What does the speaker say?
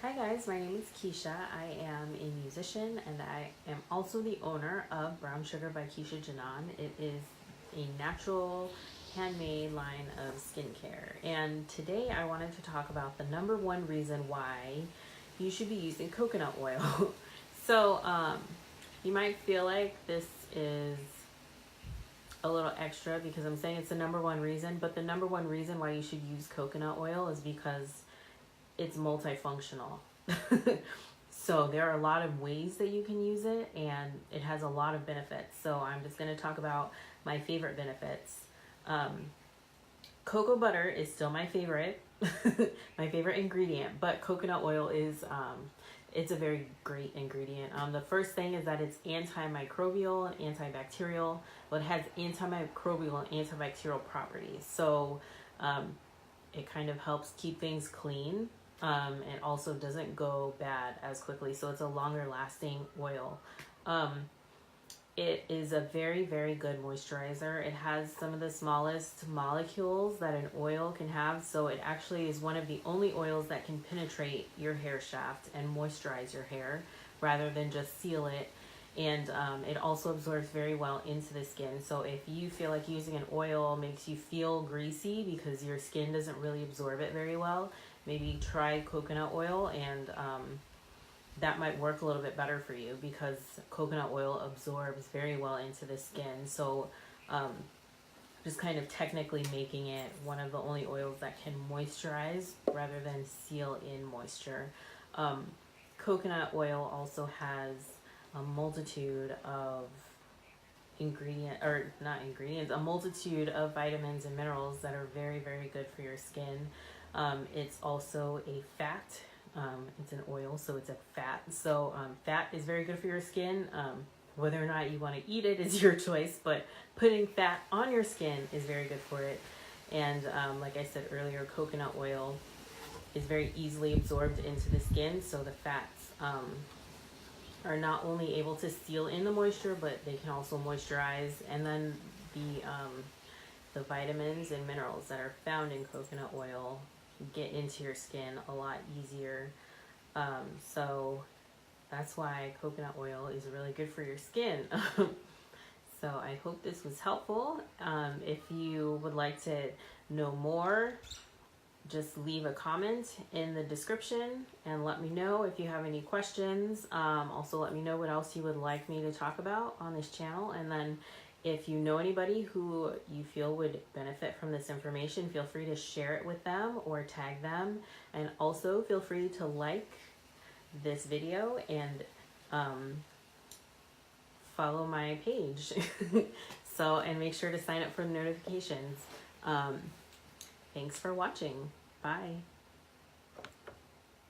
Hi guys, my name is Keisha. I am a musician and I am also the owner of Brown Sugar by Keisha Janan. It is a natural handmade line of skincare. And today I wanted to talk about the number one reason why you should be using coconut oil. So you might feel like this is a little extra because I'm saying it's the number one reason, but the number one reason why you should use coconut oil is because it's multifunctional. So there are a lot of ways that you can use it and it has a lot of benefits. So I'm just going to talk about my favorite benefits. Cocoa butter is still my favorite, my favorite ingredient, but coconut oil is, it's a very great ingredient. The first thing is that it's antimicrobial and antibacterial. Well, it has antimicrobial and antibacterial properties. So it kind of helps keep things clean. It also doesn't go bad as quickly, so it's a longer lasting oil. It is a very, very good moisturizer. It has some of the smallest molecules that an oil can have, so it actually is one of the only oils that can penetrate your hair shaft and moisturize your hair rather than just seal it. And it also absorbs very well into the skin. So if you feel like using an oil makes you feel greasy because your skin doesn't really absorb it very well, maybe try coconut oil, and that might work a little bit better for you because coconut oil absorbs very well into the skin. So just kind of technically making it one of the only oils that can moisturize rather than seal in moisture. Coconut oil also has a multitude of a multitude of vitamins and minerals that are very, very good for your skin. It's also a fat. It's an oil, so it's a fat. So fat is very good for your skin. Whether or not you want to eat it is your choice, but putting fat on your skin is very good for it. And like I said earlier, coconut oil is very easily absorbed into the skin, so the fats are not only able to seal in the moisture, but they can also moisturize. And then the vitamins and minerals that are found in coconut oil get into your skin a lot easier. So that's why coconut oil is really good for your skin. So I hope this was helpful. If you would like to know more, just leave a comment in the description and let me know if you have any questions. Also let me know what else you would like me to talk about on this channel. And then if you know anybody who you feel would benefit from this information, feel free to share it with them or tag them. And also feel free to like this video and follow my page. And make sure to sign up for the notifications. Thanks for watching. Bye.